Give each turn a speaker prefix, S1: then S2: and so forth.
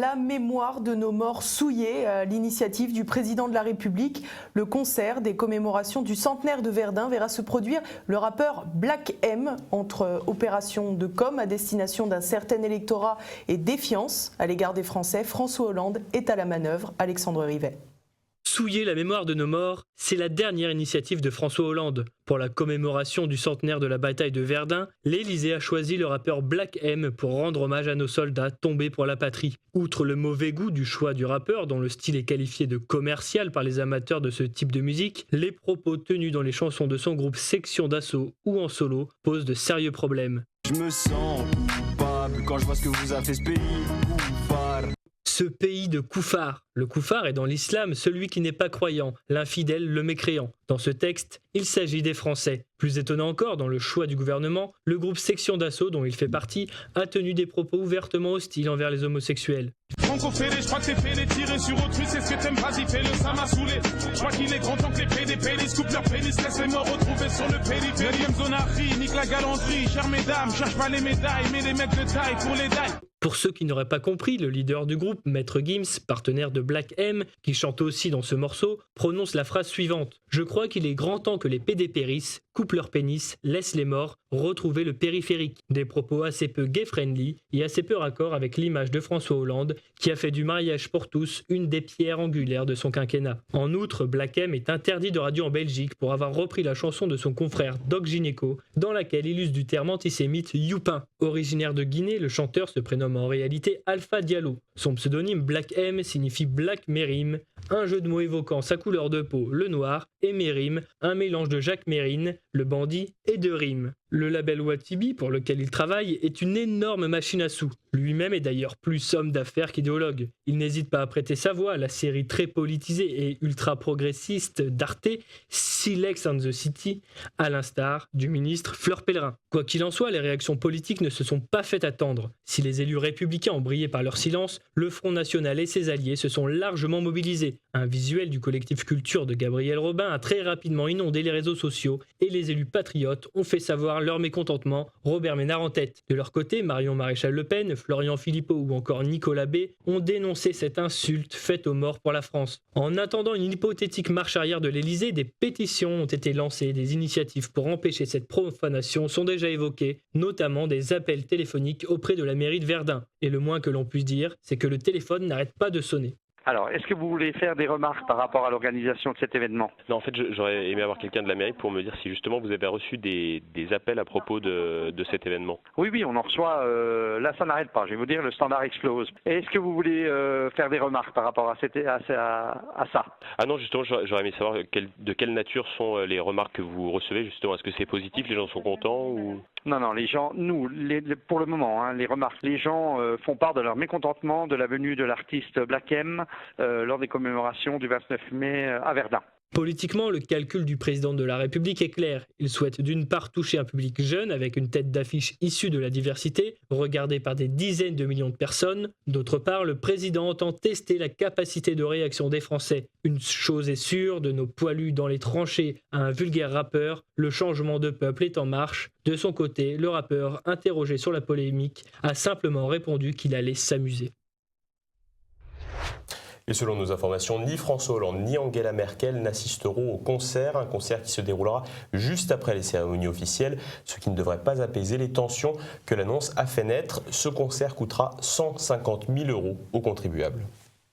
S1: La mémoire de nos morts souillés, à l'initiative du président de la République. Le concert des commémorations du centenaire de Verdun verra se produire le rappeur Black M. Entre opérations de com à destination d'un certain électorat et défiance à l'égard des Français, François Hollande est à la manœuvre. Alexandre Rivet.
S2: Souiller la mémoire de nos morts, c'est la dernière initiative de François Hollande. Pour la commémoration du centenaire de la bataille de Verdun, l'Élysée a choisi le rappeur Black M pour rendre hommage à nos soldats tombés pour la patrie. Outre le mauvais goût du choix du rappeur, dont le style est qualifié de commercial par les amateurs de ce type de musique, les propos tenus dans les chansons de son groupe Section d'Assaut ou en solo posent de sérieux problèmes.
S3: Je me sens coupable quand je vois ce que vous a fait ce pays, coupable.
S2: Ce pays de koufars. Le koufar est dans l'islam celui qui n'est pas croyant, l'infidèle, le mécréant. Dans ce texte, il s'agit des Français. Plus étonnant encore, dans le choix du gouvernement, le groupe Section d'Assaut, dont il fait partie, a tenu des propos ouvertement hostiles envers les homosexuels.
S4: Franco Ferré, je crois que c'est fait les tirer sur autrui, c'est ce que t'aimes, vas-y fais-le, ça m'a saoulé. Je crois qu'il est grand temps que les PDP scoupent leur pénis, laisse les morts retrouvés sur le périphérie. Zonari, nique la galanterie, chère mesdames, cherche pas les médailles, mais les mecs de taille pour les dailles.
S2: Pour ceux qui n'auraient pas compris, le leader du groupe, Maître Gims, partenaire de Black M, qui chante aussi dans ce morceau, prononce la phrase suivante. « Je crois qu'il est grand temps que les PDPéristes coupent leur pénis, laissent les morts, retrouver le périphérique ». Des propos assez peu gay-friendly et assez peu raccord avec l'image de François Hollande, qui a fait du mariage pour tous une des pierres angulaires de son quinquennat. En outre, Black M est interdit de radio en Belgique pour avoir repris la chanson de son confrère Doc Gineco, dans laquelle il use du terme antisémite « youpin ». Originaire de Guinée, le chanteur se prénomme en réalité Alpha Diallo. Son pseudonyme Black M signifie Black Mérim, un jeu de mots évoquant sa couleur de peau, le noir, et Mérim, un mélange de Jacques Mérine, le bandit, et de rime. Le label Watibi, pour lequel il travaille, est une énorme machine à sous. Lui-même est d'ailleurs plus homme d'affaires qu'idéologue. Il n'hésite pas à prêter sa voix à la série très politisée et ultra-progressiste d'Arte, Silex and the City, à l'instar du ministre Fleur Pellerin. Quoi qu'il en soit, les réactions politiques ne se sont pas fait attendre. Si les élus républicains ont brillé par leur silence, le Front National et ses alliés se sont largement mobilisés. Un visuel du collectif Culture de Gabriel Robin a très rapidement inondé les réseaux sociaux et les élus patriotes ont fait savoir leur mécontentement, Robert Ménard en tête. De leur côté, Marion Maréchal-Le Pen, Florian Philippot ou encore Nicolas B ont dénoncé cette insulte faite aux morts pour la France. En attendant une hypothétique marche arrière de l'Élysée, des pétitions ont été lancées, des initiatives pour empêcher cette profanation sont déjà évoquées, notamment des appels téléphoniques auprès de la mairie de Verdun. Et le moins que l'on puisse dire, c'est que le téléphone n'arrête pas de sonner.
S5: Alors, est-ce que vous voulez faire des remarques par rapport à l'organisation de cet événement?
S6: Non, en fait, j'aurais aimé avoir quelqu'un de la mairie pour me dire si justement vous avez reçu des appels à propos de cet événement.
S5: Oui, on en reçoit. Là, ça n'arrête pas. Je vais vous dire, le standard explose. Est-ce que vous voulez faire des remarques par rapport à ça?
S6: Ah non, justement, j'aurais aimé savoir de quelle nature sont les remarques que vous recevez, justement. Est-ce que c'est positif, les gens sont contents ou...
S5: Non, les gens, pour le moment, les remarques, les gens font part de leur mécontentement de la venue de l'artiste Black M lors des commémorations du 29 mai à Verdun.
S2: Politiquement, le calcul du président de la République est clair. Il souhaite d'une part toucher un public jeune avec une tête d'affiche issue de la diversité, regardée par des dizaines de millions de personnes. D'autre part, le président entend tester la capacité de réaction des Français. Une chose est sûre, de nos poilus dans les tranchées à un vulgaire rappeur, le changement de peuple est en marche. De son côté, le rappeur, interrogé sur la polémique, a simplement répondu qu'il allait s'amuser.
S7: Et selon nos informations, ni François Hollande ni Angela Merkel n'assisteront au concert, un concert qui se déroulera juste après les cérémonies officielles, ce qui ne devrait pas apaiser les tensions que l'annonce a fait naître. Ce concert coûtera 150 000 € aux contribuables.